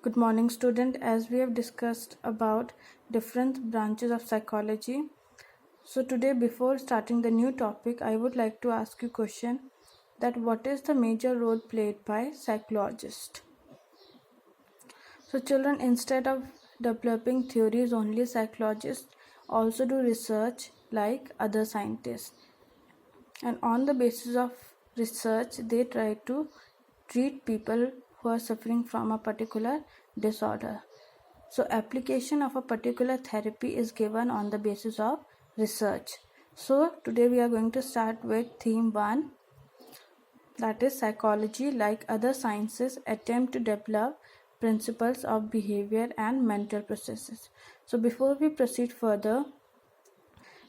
Good morning, student. As we have discussed about different branches of psychology, so today before starting the new topic, I would like to ask you a question that what is the major role played by psychologists? So children, instead of developing theories only, psychologists also do research like other scientists. And on the basis of research, they try to treat people who are suffering from a particular disorder. So application of a particular therapy is given on the basis of research. So today we are going to start with theme 1, that is psychology like other sciences attempt to develop principles of behavior and mental processes. So before we proceed further,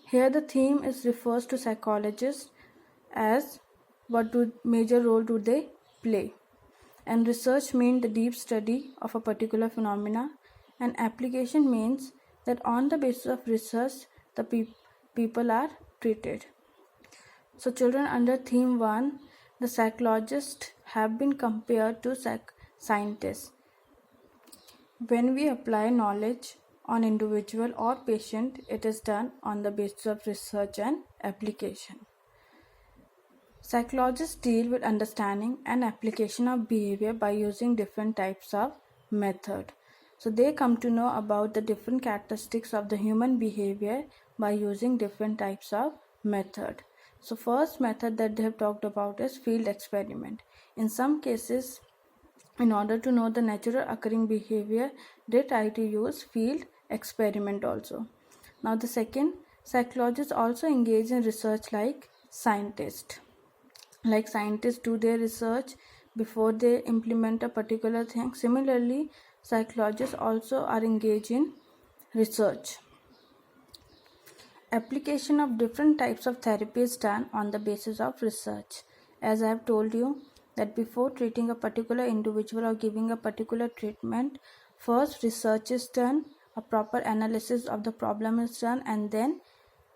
here the theme is refers to psychologists as what major role do they play, and research means the deep study of a particular phenomena, and application means that on the basis of research the people are treated. So children, under theme 1, the psychologists have been compared to scientists. When we apply knowledge on individual or patient, it is done on the basis of research and application. Psychologists deal with understanding and application of behavior by using different types of method. So they come to know about the different characteristics of the human behavior by using different types of method. So first method that they have talked about is field experiment. In some cases, in order to know the natural occurring behavior, they try to use field experiment also. Now the second, psychologists also engage in research like scientists. Like scientists do their research before they implement a particular thing. Similarly, psychologists also are engaged in research. Application of different types of therapy is done on the basis of research. As I have told you that before treating a particular individual or giving a particular treatment, first research is done, a proper analysis of the problem is done, and then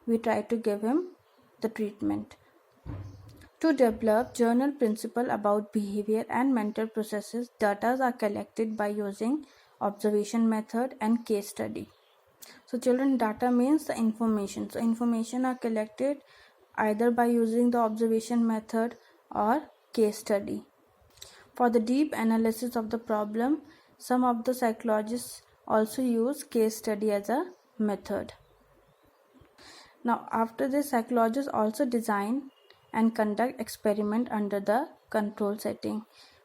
we try to give him the treatment. To develop journal principle about behavior and mental processes, data are collected by using observation method and case study. So children, data means the information. So information are collected either by using the observation method or case study. For the deep analysis of the problem, some of the psychologists also use case study as a method. Now after this, psychologists also design and conduct experiment under the control setting.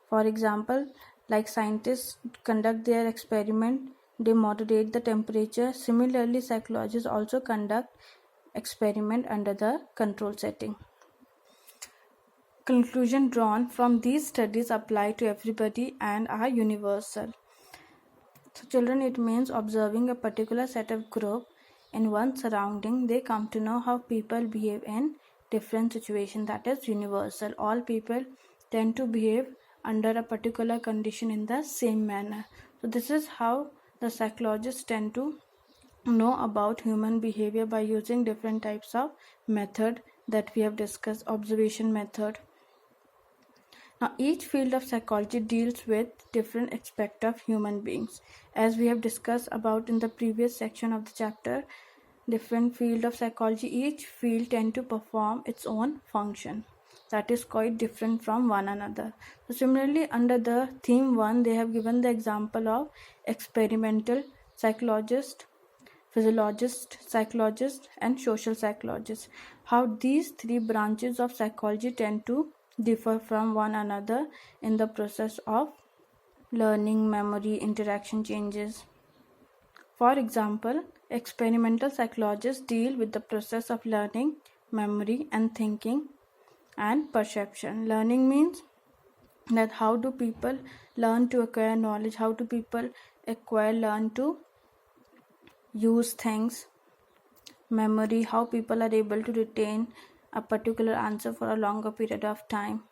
For example, like scientists conduct their experiment, they moderate the temperature. Similarly, psychologists also conduct experiment under the control setting. Conclusion drawn from these studies apply to everybody and are universal. So children, it means observing a particular set of group in one surrounding, they come to know how people behave in different situations. That is universal. All people tend to behave under a particular condition in the same manner. So this is how the psychologists tend to know about human behavior by using different types of method that we have discussed. Observation method. Now each field of psychology deals with different aspects of human beings. As we have discussed about in the previous section of the chapter, different field of psychology, each field tend to perform its own function that is quite different from one another. So similarly, under the theme 1, they have given the example of experimental psychologist, physiologist, psychologist, and social psychologist. How these three branches of psychology tend to differ from one another in the process of learning, memory, interaction changes. For example, experimental psychologists deal with the process of learning, memory, and thinking and perception. Learning means that how do people learn to acquire knowledge, how do people learn to use things. Memory, how people are able to retain a particular answer for a longer period of time.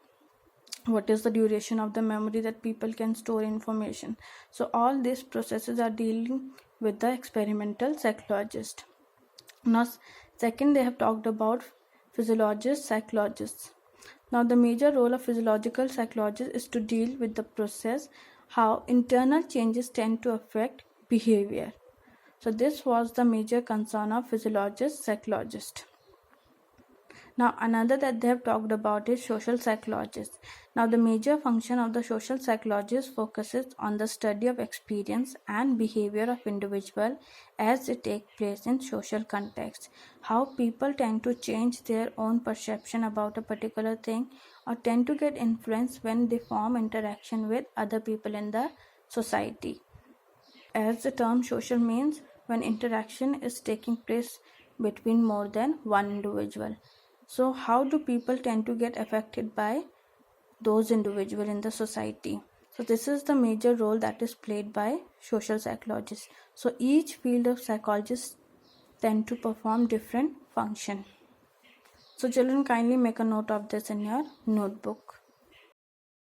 What is the duration of the memory that people can store information. So all these processes are dealing with the experimental psychologist. Now second, they have talked about physiologists, psychologists. Now the major role of physiological psychologists is to deal with the process how internal changes tend to affect behavior. So this was the major concern of physiologists, psychologists. Now another that they have talked about is social psychologists. Now the major function of the social psychologist focuses on the study of experience and behavior of individual as they take place in social context. How people tend to change their own perception about a particular thing or tend to get influenced when they form interaction with other people in the society. As the term social means when interaction is taking place between more than one individual. So how do people tend to get affected by those individuals in the society? So this is the major role that is played by social psychologists. So each field of psychologists tend to perform different function. So children, kindly make a note of this in your notebook.